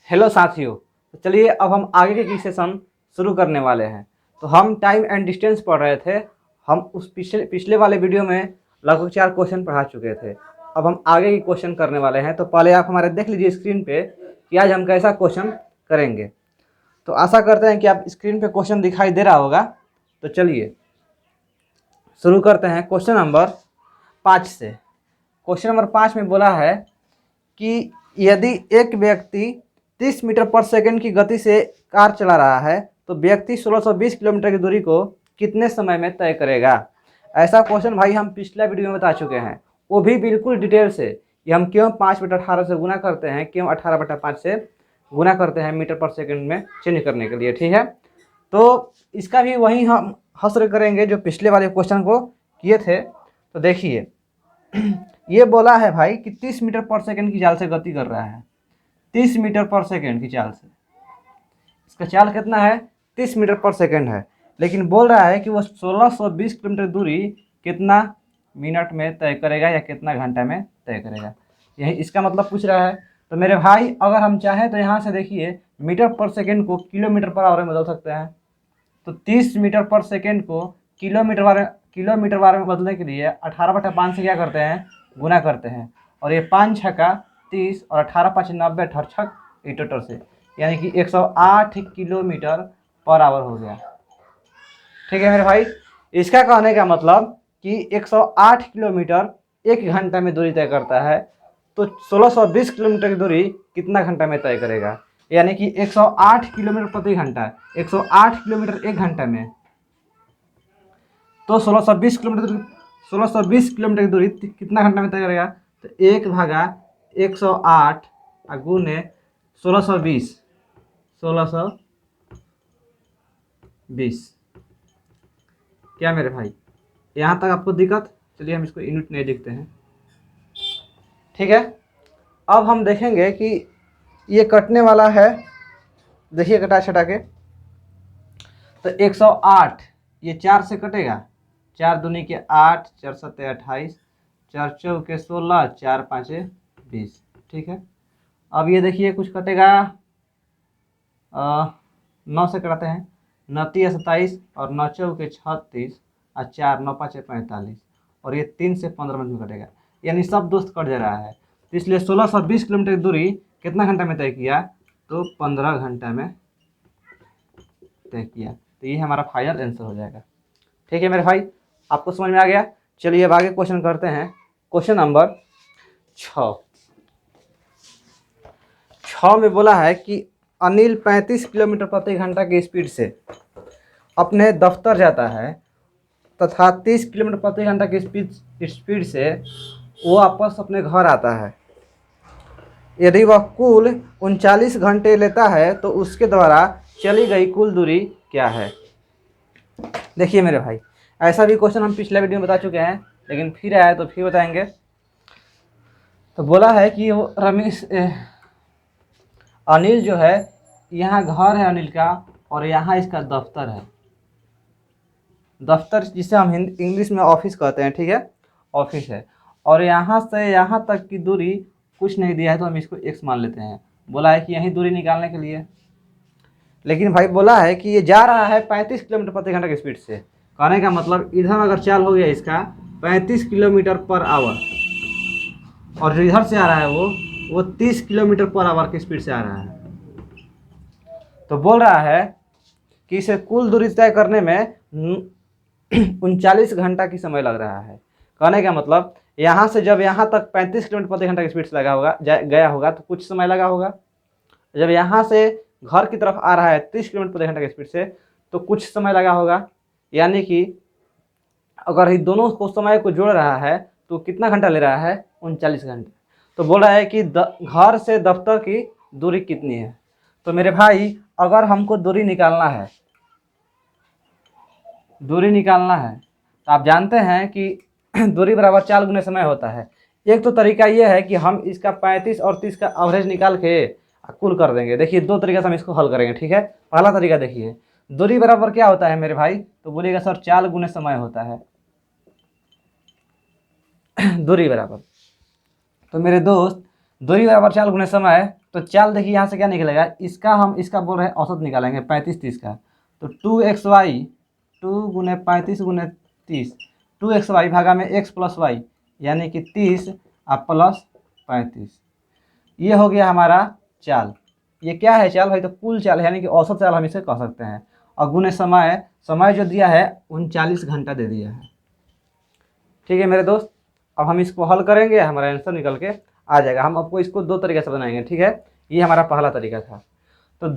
Hello साथियों, तो चलिए अब हम आगे के सेशन शुरू करने वाले हैं। तो हम टाइम एंड डिस्टेंस पढ़ रहे थे। हम उस पिछले वाले वीडियो में लगभग 4 क्वेश्चन पढ़ा चुके थे। अब हम आगे की क्वेश्चन करने वाले हैं। तो पहले आप हमारे देख लीजिए स्क्रीन पे कि आज हम कैसा क्वेश्चन करेंगे। तो आशा करते हैं कि आप स्क्रीन पे क्वेश्चन दिखाई दे रहा होगा। तो चलिए शुरू करते हैं क्वेश्चन नंबर 5 से। क्वेश्चन नंबर 5 में बोला है कि यदि एक व्यक्ति 30 मीटर पर सेकंड की गति से कार चला रहा है तो व्यक्ति 1620 किलोमीटर की दूरी को कितने समय में तय करेगा। ऐसा क्वेश्चन भाई हम पिछला वीडियो में बता चुके हैं, वो भी बिल्कुल डिटेल से। ये हम क्यों 5/18 से गुना करते हैं, क्यों 18/5 से गुना करते हैं मीटर पर सेकंड में चेंज करने के लिए, ठीक है। तो इसका भी वही हम हस्र करेंगे जो पिछले वाले क्वेश्चन को किए थे। तो देखिए ये बोला है भाई कि 30 मीटर पर सेकंड की चाल से गति कर रहा है। 30 मीटर पर सेकंड की चाल से, इसका चाल कितना है, 30 मीटर पर सेकंड है। लेकिन बोल रहा है कि वो 1620 किलोमीटर दूरी कितना मिनट में तय करेगा या कितना घंटा में तय करेगा, यही इसका मतलब पूछ रहा है। तो मेरे भाई अगर हम चाहें तो यहाँ से देखिए मीटर पर सेकंड को किलोमीटर पर आवर में बदल सकते हैं। तो 30 मीटर पर सेकंड को किलोमीटर बार में बदलने के लिए 18/5 से क्या करते हैं, गुना करते हैं। और ये 5 छक्का 30 और 18×5 90, 18 8 से, यानी कि 108 किलोमीटर पर आवर हो गया। ठीक है मेरे भाई, इसका कहने का मतलब कि 108 किलोमीटर 1 घंटा में दूरी तय करता है। तो 1620 किलोमीटर की दूरी कितना घंटा में तय करेगा, यानी कि 108 किलोमीटर प्रति घंटा, 108 किलोमीटर 1 घंटा में। तो 1620 किलोमीटर की दूरी कितना घंटा में तय करेगा, तो 1/108 गुने 1620 क्या मेरे भाई, यहाँ तक आपको दिक्कत। चलिए हम इसको यूनिट नहीं लिखते हैं, ठीक है। अब हम देखेंगे कि ये कटने वाला है, देखिए कटा छटा के। तो 108 ये 4 से कटेगा, 4 दूनी के 8, 4 सत्ते 28, 4 चौके 16, 4 पाँचे 20, ठीक है। अब ये देखिए कुछ कटेगा, 9 से कटाते हैं, 9 27 और 9 चौके 36 और 4 9 5 45, और ये 3 से 15 मिनट में कटेगा, यानी सब दोस्त कट जा रहा है। तो इसलिए 1620 किलोमीटर की दूरी कितना घंटा में तय किया, तो 15 घंटा में तय किया। तो ये हमारा फाइनल आंसर हो जाएगा। ठीक है मेरे भाई, आपको समझ में आ गया। चलिए अब आगे क्वेश्चन करते हैं। क्वेश्चन नंबर 6 में बोला है कि अनिल 35 किलोमीटर प्रति घंटा की स्पीड से अपने दफ्तर जाता है तथा 30 किलोमीटर प्रति घंटा की स्पीड से वो वापस अपने घर आता है। यदि वह कुल 39 घंटे लेता है तो उसके द्वारा चली गई कुल दूरी क्या है। देखिए मेरे भाई, ऐसा भी क्वेश्चन हम पिछले वीडियो में बता चुके हैं, लेकिन फिर आया तो फिर बताएंगे। तो बोला है कि वो अनिल जो है, यहाँ घर है अनिल का और यहाँ इसका दफ्तर है। दफ्तर जिसे हम इंग्लिश में ऑफिस कहते हैं, ठीक है, ऑफिस है। और यहाँ से यहाँ तक की दूरी कुछ नहीं दिया है, तो हम इसको x मान लेते हैं। बोला है कि यही दूरी निकालने के लिए, लेकिन भाई बोला है कि ये जा रहा है 35 किलोमीटर प्रति घंटा की स्पीड से। कहने का मतलब इधर अगर चाल हो गया इसका 35 किलोमीटर पर आवर, और जो इधर से आ रहा है वो 30 किलोमीटर पर आवर की स्पीड से आ रहा है। तो बोल रहा है कि इसे कुल दूरी तय करने में 39 घंटा की समय लग रहा है। कहने का मतलब यहाँ से जब यहाँ तक 35 किलोमीटर प्रति घंटा की स्पीड से गया होगा तो कुछ समय लगा होगा। जब यहाँ से घर की तरफ आ रहा है 30 किलोमीटर प्रति घंटा की स्पीड से तो कुछ समय लगा होगा। यानी कि अगर ये दोनों को समय को जोड़ रहा है तो कितना घंटा ले रहा है, 39 घंटे। तो बोल रहा है कि घर से दफ्तर की दूरी कितनी है। तो मेरे भाई अगर हमको दूरी निकालना है तो आप जानते हैं कि दूरी बराबर चाल गुने समय होता है। एक तो तरीका ये है कि हम इसका 35 और 30 का एवरेज निकाल के कुल कर देंगे। देखिए दो तरीके से हम इसको हल करेंगे, ठीक है। पहला तरीका देखिए, दूरी बराबर क्या होता है मेरे भाई, तो बोलिएगा सर चाल गुने समय होता है दूरी बराबर। तो मेरे दोस्त दूरी बराबर चाल गुने समय, तो चाल देखिए यहाँ से क्या निकलेगा, इसका हम इसका बोल रहे हैं औसत निकालेंगे 35-30 का। तो 2xy 2 गुने 35 गुने 30 2xy भागा में x प्लस वाई यानी कि 30 और प्लस 35। ये हो गया हमारा चाल। ये क्या है चाल भाई, तो कुल चाल है यानी कि औसत चाल हम इसे कह सकते हैं। और गुने समय, समय जो दिया है 39 घंटा दे दिया है। ठीक है मेरे दोस्त, अब हम इसको हल करेंगे, हमारा आंसर निकल के आ जाएगा। हम आपको इसको दो तरीके से बनाएंगे, ठीक है। ये हमारा पहला तरीका था। तो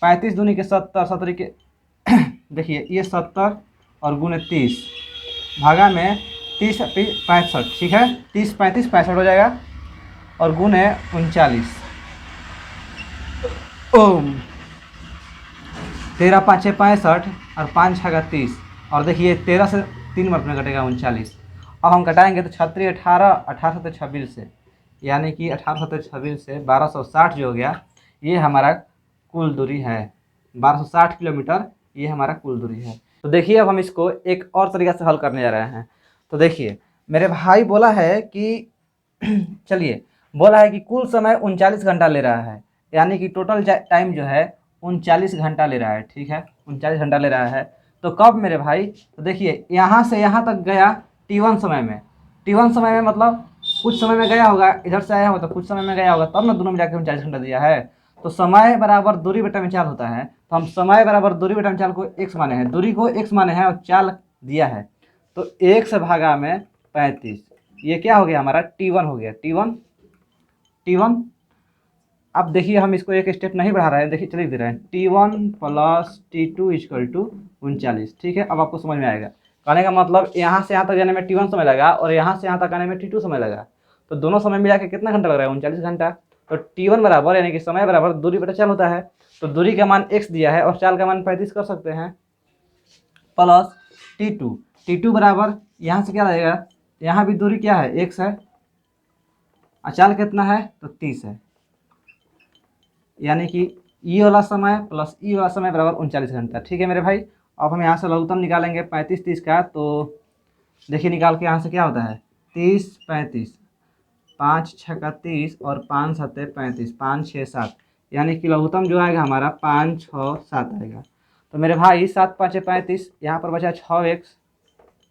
35 दूनी के 70 70 के देखिए ये 70 और गुने 30 भागा में 30 65, ठीक है। 30 35 65 हो जाएगा और गुने 39 ओम 13 5 65 और 5 6 30 और देखिए 13 से 3 मिनट में कटेगा 39। अब हम कटाएंगे तो 36 18 18 से 26 से यानी कि 18 से 26 से 1260 जो हो गया, ये हमारा कुल दूरी है। 1260 किलोमीटर ये हमारा कुल दूरी है। तो देखिए अब हम इसको एक और तरीका से हल करने जा रहे हैं। तो देखिए मेरे भाई बोला है कि चलिए बोला है कि कुल समय 39 घंटा ले रहा है, यानी कि टोटल टाइम जो है 39 घंटा ले रहा है, ठीक है। 39 घंटा ले रहा है। तो कब मेरे भाई, तो देखिए यहाँ से यहाँ तक गया T1 समय में। T1 समय में मतलब कुछ समय में गया होगा, इधर से आया होगा तो कुछ समय में गया होगा, तब ना दोनों में जाकर 39 घंटा दिया है। तो समय बराबर दूरी बटा में चाल होता है। तो हम समय बराबर दूरी बटा में चाल को x माने हैं, दूरी को x माने हैं और चाल दिया है। तो 1 से भागा में 35, ये क्या हो गया हमारा T1 हो गया। T1 अब देखिए हम इसको एक स्टेप नहीं बढ़ा रहे हैं, देखिए चलिए दे रहे हैं T1 plus T2 equal to 39, ठीक है। अब आपको समझ में आएगा। कहने का मतलब यहाँ से यहाँ तक जाने में T1 समय लगा और यहाँ से यहाँ तक आने में T2 समय लगा। तो दोनों समय मिला के कितना घंटा लग रहा है, 39 घंटा। तो T1 बराबर यानी कि समय बराबर दूरी बटा चाल होता है। तो दूरी का मान x दिया है और चाल का मान 35 कर सकते हैं, प्लस T2 बराबर यहाँ से क्या रहेगा, यहाँ भी दूरी क्या है x है और चाल कितना है तो 30 है, यानी कि ई वाला समय प्लस ई वाला समय बराबर 39 घंटा, ठीक है मेरे भाई। अब हम यहाँ से लघुत्तम निकालेंगे 35 30 का। तो देखिए निकाल के यहाँ से क्या होता है 30 35 5 6 का 30 और 5 7 35 5 6 7, यानी कि लघुत्तम जो आएगा हमारा 5 6 7 आएगा। तो मेरे भाई 7 5 35, यहाँ पर बचा 6x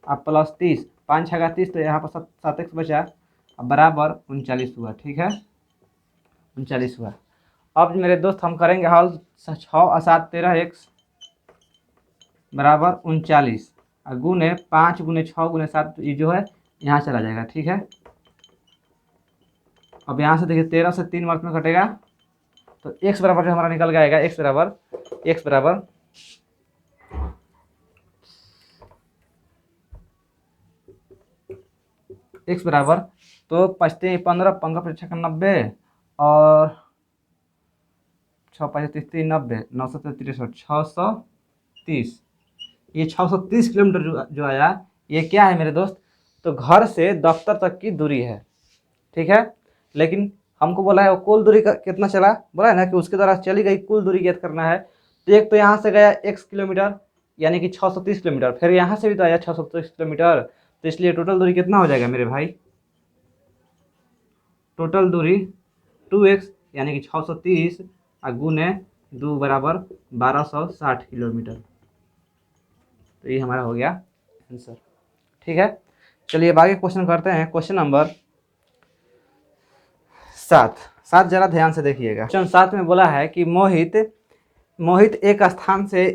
अब प्लस 30 5 6 का 30, तो यहाँ पर 7x बचा अब बराबर 39 हुआ, ठीक है 39 हुआ। अब मेरे दोस्त हम करेंगे हल 6 और 7 13x बराबर 39 और गुने 5 गुने 6 गुने 7, ये जो है यहाँ चला जाएगा, ठीक है। अब यहाँ से देखिए 13 से 3 मार्च में कटेगा तो x बराबर जो हमारा निकल के आएगा x बराबर तो 15 15 15 6 90 और 6 5 30 90 9 7 63 630, ये 630 किलोमीटर जो आया, ये क्या है मेरे दोस्त, तो घर से दफ्तर तक की दूरी है, ठीक है। लेकिन हमको बोला है कुल दूरी का कितना चला, बोला है ना कि उसके द्वारा चली गई कुल दूरी ज्ञात करना है। तो एक तो यहाँ से गया x किलोमीटर यानी कि 630 किलोमीटर, फिर यहाँ से भी तो आया 630 किलोमीटर, तो इसलिए टोटल दूरी कितना हो जाएगा मेरे भाई, टोटल दूरी 2x यानी कि 630 और गुने 2 बराबर 1260 किलोमीटर। तो ये हमारा हो गया आंसर, ठीक है। चलिए अब आगे क्वेश्चन करते हैं। क्वेश्चन नंबर 7 जरा ध्यान से देखिएगा। क्वेश्चन 7 में बोला है कि मोहित एक स्थान से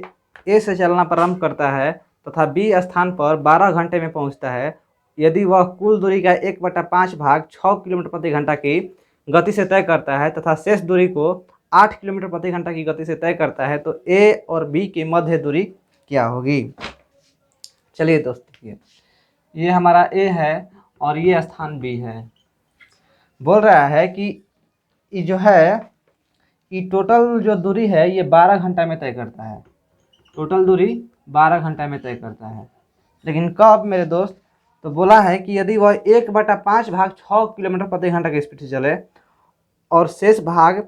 ए से चलना प्रारंभ करता है तथा बी स्थान पर 12 घंटे में पहुंचता है। यदि वह कुल दूरी का 1/5 भाग 6 किलोमीटर प्रति घंटा की गति से तय करता है तथा शेष दूरी को 8 किलोमीटर प्रति घंटा की गति से तय करता है, तो ए और बी की मध्य दूरी क्या होगी। चलिए दोस्त देखिए, ये हमारा ए है और ये स्थान बी है। बोल रहा है कि ये जो है ये टोटल जो दूरी है ये 12 घंटा में तय करता है, टोटल दूरी 12 घंटा में तय करता है। लेकिन कब मेरे दोस्त, तो बोला है कि यदि वह 1/5 भाग 6 किलोमीटर प्रति घंटा की स्पीड से चले और शेष भाग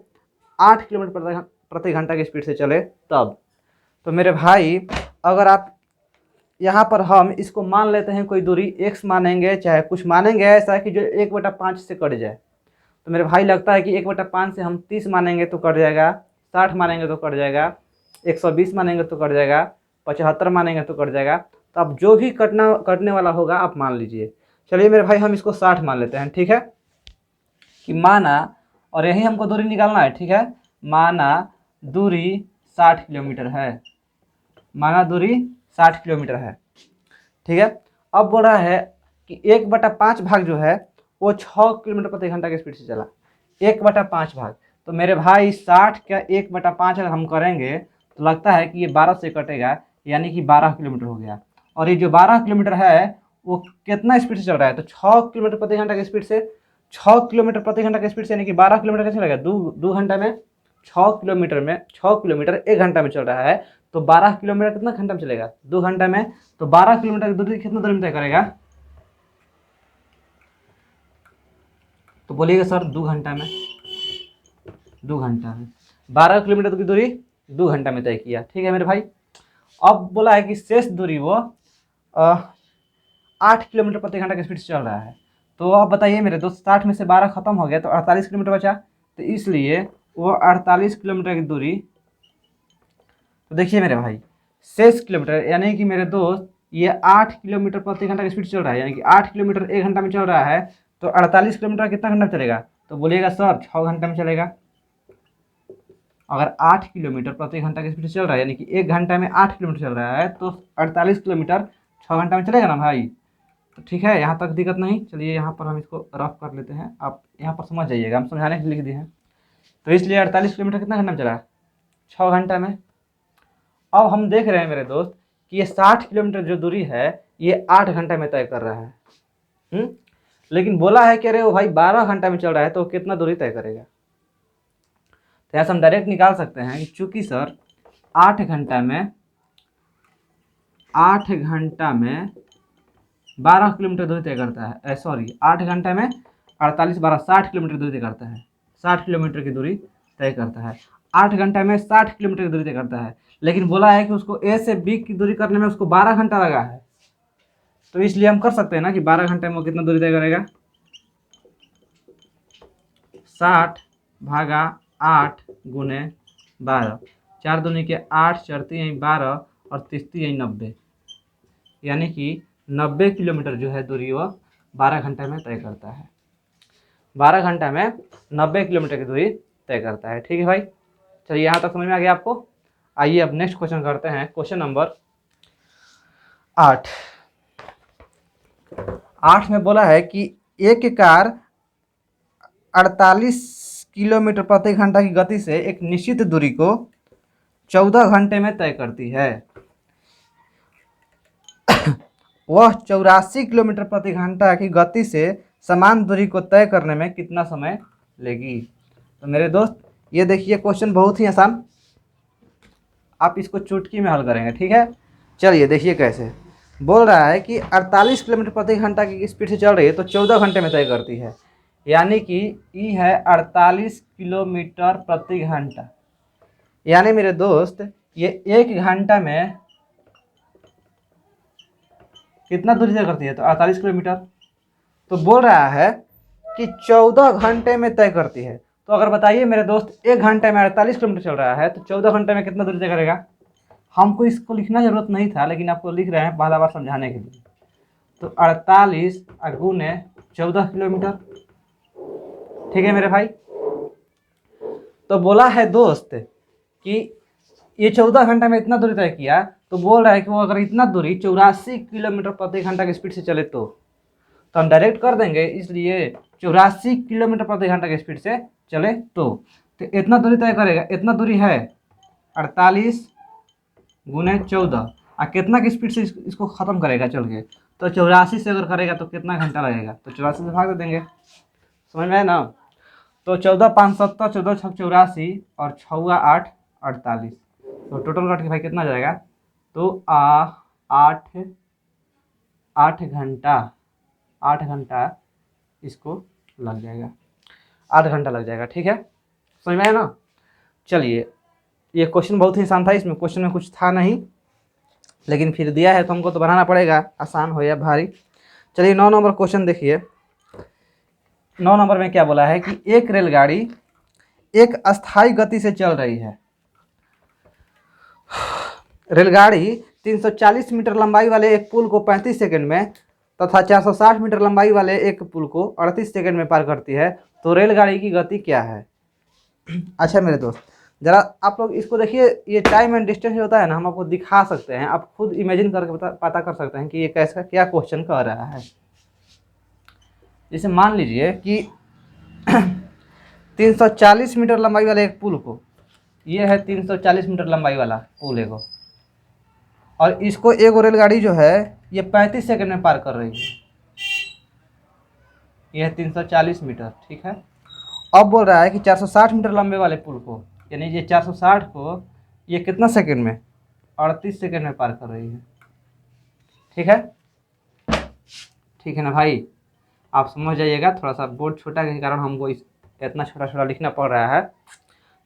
8 किलोमीटर प्रति घंटा की स्पीड से चले तब। तो मेरे भाई अगर आप यहाँ पर हम इसको मान लेते हैं कोई दूरी x मानेंगे चाहे कुछ मानेंगे ऐसा कि जो 1/5 से कट जाए, तो मेरे भाई लगता है कि 1/5 से हम 30 मानेंगे तो कट जाएगा, 60 मानेंगे तो कट जाएगा, 120 मानेंगे तो कट जाएगा, 75 मानेंगे तो कट जाएगा। तो अब जो भी कटने वाला होगा आप मान लीजिए। चलिए मेरे भाई हम इसको 60 मान लेते हैं, ठीक है। कि माना, और यही हमको दूरी निकालना है, ठीक है। माना दूरी 60 किलोमीटर है, माना दूरी 60 किलोमीटर है, ठीक है। अब बोल रहा है कि 1/5 भाग जो है वो 6 किलोमीटर प्रति घंटा की स्पीड से चला, 1/5 भाग। तो मेरे भाई 60 का 1/5 अगर हम करेंगे तो लगता है कि ये 12 से कटेगा, यानी कि 12 किलोमीटर हो गया। और ये जो 12 किलोमीटर है वो कितना स्पीड से चल रहा है, तो 6 किलोमीटर प्रति घंटा की स्पीड से, 6 किलोमीटर प्रति घंटा की स्पीड से, यानी कि 12 किलोमीटर कैसे चलेगा, 2 घंटा में 6 किलोमीटर 1 घंटा में चल रहा है। तो 12 किलोमीटर कितना घंटा में चलेगा, 2 घंटा में। तो 12 किलोमीटर की दूरी कितना दूरी में तय करेगा, तो बोलिएगा सर 2 घंटा में, 2 घंटा में 12 किलोमीटर की दूरी 2 घंटा में तय किया, ठीक है मेरे भाई। अब बोला है कि शेष दूरी वो 8 किलोमीटर प्रति घंटा की स्पीड से चल रहा है। तो अब बताइए मेरे दोस्त, 60 में से 12 खत्म हो गया तो 48 किलोमीटर बचा। तो इसलिए वो 48 किलोमीटर की दूरी, तो देखिए मेरे भाई शेष किलोमीटर, यानी कि मेरे दोस्त ये 8 किलोमीटर प्रति घंटा की स्पीड चल रहा है, यानी कि 8 किलोमीटर 1 घंटा में चल रहा है। तो 48 किलोमीटर कितना घंटा में चलेगा, तो बोलिएगा सर 6 घंटे में चलेगा। अगर 8 किलोमीटर प्रति घंटा की स्पीड से चल रहा है, यानी कि 1 घंटा में 8 किलोमीटर चल रहा है, तो 48 किलोमीटर 6 घंटा में चलेगा ना भाई। तो ठीक है, यहाँ तक दिक्कत नहीं। चलिए यहाँ पर हम इसको रफ कर लेते हैं, आप यहाँ पर समझ जाइएगा, हम समझाने के लिए लिख दिए हैं। तो इसलिए 48 किलोमीटर कितना घंटा में चला, 6 घंटा में। अब हम देख रहे हैं मेरे दोस्त कि ये 60 किलोमीटर जो दूरी है ये 8 घंटा में तय कर रहा है। लेकिन बोला है कि अरे वो भाई 12 घंटा में चल रहा है, तो कितना दूरी तय करेगा। तो ऐसा हम डायरेक्ट निकाल सकते हैं कि चूंकि सर 8 घंटा में 12 किलोमीटर दूरी तय करता है, सॉरी 8 घंटा में 48 12 60 किलोमीटर दूरी तय करता है, 60 किलोमीटर की दूरी तय करता है। 8 घंटा में 60 किलोमीटर की दूरी तय करता है, लेकिन बोला है कि उसको ए से बी की दूरी करने में उसको 12 घंटा लगा है। तो इसलिए हम कर सकते हैं ना कि 12 घंटे में वो कितना दूरी तय करेगा, 60 भागा 8 गुने 12, 4 दूनी के 8, 4 यहीं 12 और 3 यहीं 90, यानी कि 90 किलोमीटर जो है दूरी वो 12 घंटे में तय करता है। 12 घंटा में 90 किलोमीटर की दूरी तय करता है, ठीक है भाई। चलिए यहाँ तक समझ में आ गया आपको। आइए अब नेक्स्ट क्वेश्चन करते हैं, क्वेश्चन नंबर 8। 8 में बोला है कि एक कार 48 किलोमीटर प्रति घंटा की गति से एक निश्चित दूरी को 14 घंटे में तय करती है। वह 84 किलोमीटर प्रति घंटा की गति से समान दूरी को तय करने में कितना समय लेगी। तो मेरे दोस्त ये देखिए क्वेश्चन बहुत ही आसान, आप इसको चुटकी में हल करेंगे, ठीक है। चलिए देखिए कैसे बोल रहा है कि 48 किलोमीटर प्रति घंटा की स्पीड से चल रही है तो 14 घंटे में तय करती है, यानी कि ई है 48 किलोमीटर प्रति घंटा, यानी मेरे दोस्त ये 1 घंटा में कितना दूरी तय करती है, तो 48 किलोमीटर। तो बोल रहा है कि 14 घंटे में तय करती है। तो अगर बताइए मेरे दोस्त 1 घंटे में 48 किलोमीटर चल रहा है तो 14 घंटे में कितना दूरी तय करेगा। हमको इसको लिखना जरूरत नहीं था, लेकिन आपको लिख रहे हैं पहला बार समझाने के लिए। तो 48 गुने 14 किलोमीटर, ठीक है मेरे भाई। तो बोला है दोस्त कि ये 14 घंटा में इतना दूरी तय किया, तो बोल रहा है कि वो अगर इतना दूरी 84 किलोमीटर प्रति घंटा की स्पीड से चले तो हम डायरेक्ट कर देंगे, इसलिए 84 किलोमीटर प्रति घंटा की स्पीड से चले तो इतना दूरी तय करेगा। इतना दूरी है 48 गुने 14, और कितना की स्पीड से इसको ख़त्म करेगा चल के, तो 84 से अगर करेगा तो कितना घंटा लगेगा, तो 84 से भाग दे देंगे, समझ में है ना। तो 14 5 70, 14 6 84 और 6 8 48, तो टोटल काट के भाई कितना जाएगा, तो 8 घंटा इसको लग जाएगा, 8 घंटा लग जाएगा, ठीक है, समझ में आया ना। चलिए ये क्वेश्चन बहुत ही आसान था, इसमें क्वेश्चन में कुछ था नहीं, लेकिन फिर दिया है तो हमको तो बनाना पड़ेगा, आसान हो या भारी। चलिए 9 नंबर क्वेश्चन देखिए। 9 नंबर में क्या बोला है कि एक रेलगाड़ी एक अस्थायी गति से चल रही है। रेलगाड़ी 340 मीटर लंबाई वाले एक पुल को 35 सेकंड में तथा 460 मीटर लंबाई वाले एक पुल को 38 सेकंड में पार करती है, तो रेलगाड़ी की गति क्या है? अच्छा मेरे दोस्त, जरा आप लोग इसको देखिए, ये टाइम एंड डिस्टेंस जो होता है ना, हम आपको दिखा सकते हैं, आप खुद इमेजिन करके पता कर सकते हैं कि ये कैसा क्या क्वेश्चन कर रहा है। जैसे मान लीजिए कि 340 मीटर लंबाई वाले एक पुल को, ये है 340 मीटर लंबाई वाला पुल एगो, और इसको एगो रेलगाड़ी जो है ये 35 सेकंड में पार कर रही है। यह है 340 मीटर, ठीक है। अब बोल रहा है कि 460 मीटर लंबे वाले पुल को, यानी ये 460 को ये कितना सेकंड में, 38 सेकंड में पार कर रही है, ठीक है। ठीक है ना भाई, आप समझ जाइएगा, थोड़ा सा बोर्ड छोटा के कारण हमको इतना छोटा छोटा लिखना पड़ रहा है।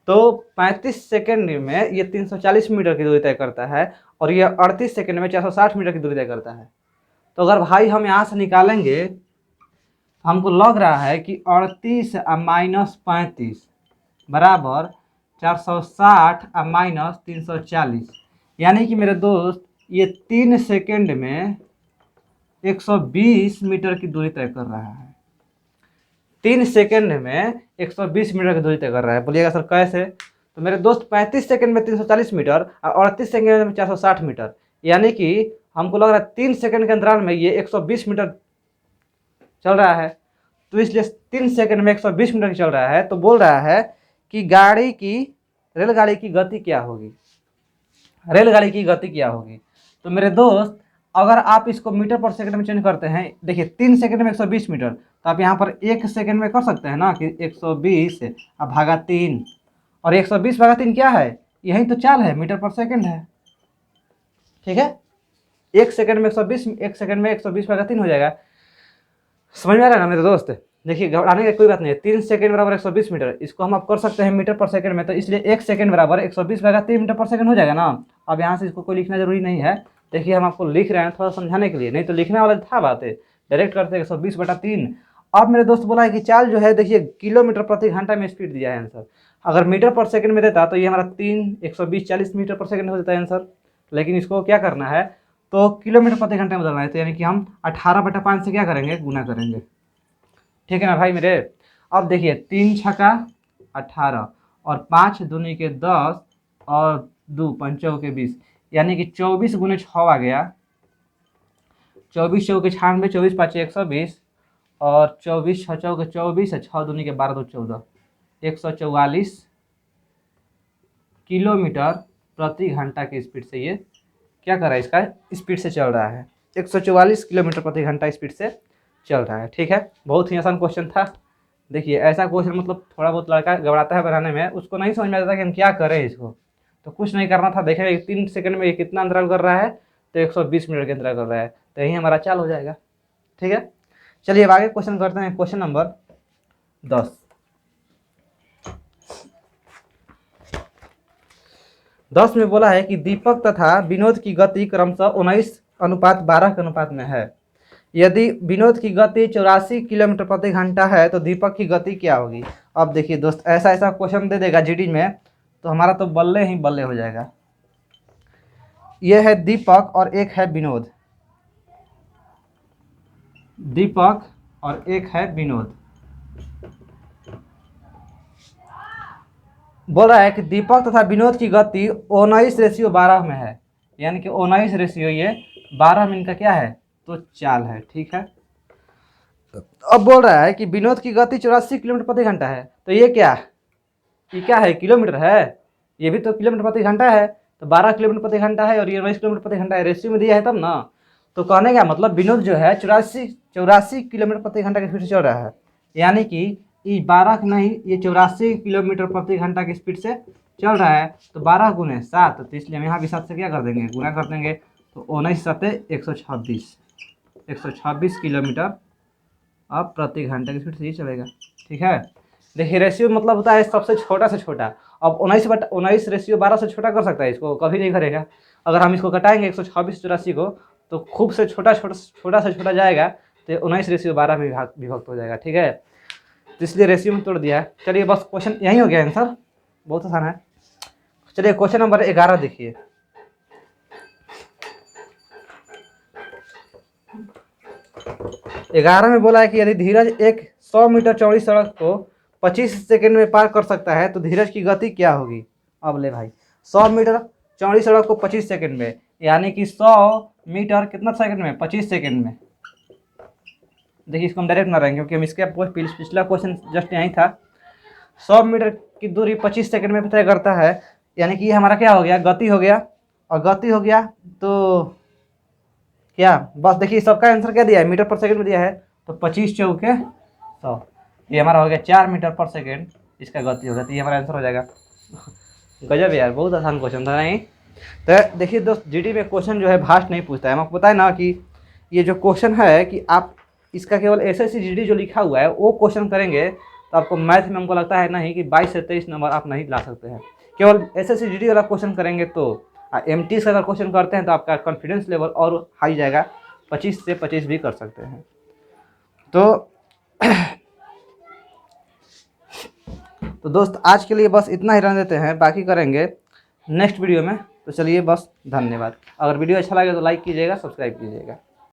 तो 35 सेकंड में ये 340 मीटर की दूरी तय करता है और ये 38 सेकंड में 460 मीटर की दूरी तय करता है। तो अगर भाई हम यहाँ से निकालेंगे, हमको लग रहा है कि 38 माइनस 35 बराबर 460 माइनस 340, यानी कि मेरे दोस्त ये 3 सेकंड में 120 मीटर की दूरी तय कर रहा है। 3 सेकंड में 120 मीटर की दूरी तय कर रहा है। बोलिएगा सर कैसे? तो मेरे दोस्त 35 सेकंड में 340 मीटर और 38 सेकंड में 460 मीटर, यानी कि हमको लग रहा है 3 सेकंड के अंतराल में ये 120 मीटर चल रहा है। तो इसलिए 3 सेकंड में 120 मीटर चल रहा है, तो बोल रहा है कि रेलगाड़ी की गति क्या होगी, रेलगाड़ी की गति क्या होगी। तो मेरे दोस्त अगर आप इसको मीटर पर सेकंड में चेंज करते हैं, देखिए 3 सेकंड में 120 मीटर, तो आप यहाँ पर 1 सेकंड में कर सकते हैं ना कि 120 अब भागा 3, और 120 भागा 3 क्या है, यही तो चाल है, मीटर पर सेकंड है, ठीक है। 1 सेकंड में 120, 1 सेकंड में 120 भागा 3 हो जाएगा। समझ में आ रहा है ना मेरे दोस्त? देखिए घबराने की कोई बात नहीं है। 3 सेकंड बराबर 120 मीटर, इसको हम आप कर सकते हैं मीटर पर सेकंड में, तो इसलिए 1 सेकंड बराबर 120 भागा 3 मीटर पर सेकंड हो जाएगा ना। अब यहाँ से इसको कोई लिखना जरूरी नहीं है, देखिए हम आपको लिख रहे हैं थोड़ा समझाने के लिए, नहीं तो लिखने वाला था बात है, डायरेक्ट करते 120/3। अब मेरे दोस्त बोला है कि चाल जो है, देखिए किलोमीटर प्रति घंटा में स्पीड दिया है आंसर, अगर मीटर पर सेकंड में देता तो ये हमारा 120 40 मीटर पर सेकंड हो जाता है आंसर, लेकिन इसको क्या करना है, तो किलोमीटर प्रति घंटा में बदलना है, तो यानी कि हम 18/5 से क्या करेंगे, गुना करेंगे, ठीक है ना भाई मेरे। अब देखिए 3 छक्का 18 और 5 दूनी के 10 और 2 पंचों के 20, यानी कि 24 गुने 6 आ गया, 24 चौके 96, 24 पाँच 120 और 24 छः चौके 24 है, 6 दूनी के 12 2 14, 144 किलोमीटर प्रति घंटा की स्पीड से ये क्या कर रहा है, इसका स्पीड से चल रहा है, 144 किलोमीटर प्रति घंटा स्पीड से चल रहा है, ठीक है। बहुत ही आसान क्वेश्चन था। देखिए ऐसा क्वेश्चन मतलब थोड़ा बहुत लड़का घबराता है बनाने में, उसको नहीं समझ में आता कि हम क्या करें इसको, तो कुछ नहीं करना था, देखें 3 सेकंड में ये कितना अंतराल कर रहा है, तो 120 मिनट के अंतराल कर रहा है, तो यही हमारा चाल हो जाएगा, ठीक है। चलिए अब आगे क्वेश्चन करते हैं, क्वेश्चन नंबर 10। 10 में बोला है कि दीपक तथा विनोद की गति क्रमशः 19:12 के अनुपात में है। यदि विनोद की गति 84 किलोमीटर प्रति घंटा है तो दीपक की गति क्या होगी। अब देखिए दोस्त, ऐसा क्वेश्चन दे देगा जीडी में तो हमारा तो बल्ले ही बल्ले हो जाएगा। यह है दीपक और एक है विनोद, दीपक और एक है विनोद। बोल रहा है कि दीपक तथा विनोद की गति 19:12 में है, यानी कि 19 ये 12 में इनका क्या है, तो चाल है, ठीक है। अब बोल रहा है कि विनोद की गति 84 किलोमीटर प्रति घंटा है, तो ये क्या है, किलोमीटर है, ये भी तो किलोमीटर प्रति घंटा है, तो 12 किलोमीटर प्रति घंटा है और ये 19 किलोमीटर प्रति घंटा है, रेशियो में दिया है तब ना। तो कहने का मतलब विनोद जो है 84 किलोमीटर प्रति घंटा की स्पीड से चल रहा है, यानी कि ये 12 नहीं, ये 84 किलोमीटर प्रति घंटा की स्पीड से चल रहा है, तो 12 गुने 7, तो इसलिए हम यहाँ भी 7 से क्या कर देंगे, गुना कर देंगे, तो 19 7 126 किलोमीटर अब प्रति घंटे की स्पीड से ही चलेगा, ठीक है। देखिए रेशियो मतलब होता है सबसे छोटा से छोटा। अब 19/19 रेशियो 12 से छोटा कर सकता है, इसको कभी नहीं करेगा। अगर हम इसको कटाएंगे 126 84 को, तो खूब से छोटा से छोटा जाएगा, तो 19/12 में विभक्त हो जाएगा, ठीक है। तो इसलिए रेशियो में तोड़ दिया है। चलिए बस क्वेश्चन यही हो गया आंसर, बहुत आसान है। चलिए क्वेश्चन नंबर 11 देखिए। ग्यारह में बोला है कि यदि धीरज एक 100 मीटर चौड़ी सड़क को 25 सेकंड में पार कर सकता है तो धीरज की गति क्या होगी। अब ले भाई, 100 मीटर चौड़ी सड़क को 25 सेकंड में, यानी कि 100 मीटर कितना सेकंड में, 25 सेकंड में। देखिए इसको हम डायरेक्ट ना रहेंगे क्योंकि हम इसके पिछला क्वेश्चन जस्ट यही था। 100 मीटर की दूरी 25 सेकंड में तय करता है, यानी कि ये हमारा क्या हो गया, गति हो गया। और गति हो गया तो क्या, बस देखिए सबका आंसर क्या दिया है, मीटर पर सेकंड में दिया है। तो 25 चौके 100, ये हमारा हो गया 4 मीटर पर सेकंड, इसका गति होगा। तो ये हमारा आंसर हो जाएगा। गजब यार, बहुत आसान क्वेश्चन था नहीं। तो देखिए दोस्त, जीडी में क्वेश्चन जो है भास्ट नहीं पूछता है। आपको पता है ना कि ये जो क्वेश्चन है कि आप इसका केवल एसएससी जीडी जो लिखा हुआ है वो क्वेश्चन करेंगे तो आपको मैथ में हमको लगता है नहीं कि 22 से 23 नंबर आप नहीं ला सकते हैं। केवल एसएससी जीडी वाला क्वेश्चन करेंगे तो एमटी से अगर क्वेश्चन करते हैं तो आपका कॉन्फिडेंस लेवल और हाई जाएगा, 25 से 25 भी कर सकते हैं। तो दोस्त आज के लिए बस इतना ही रहने देते हैं, बाकी करेंगे नेक्स्ट वीडियो में। तो चलिए बस, धन्यवाद। अगर वीडियो अच्छा लगे तो लाइक कीजिएगा, सब्सक्राइब कीजिएगा।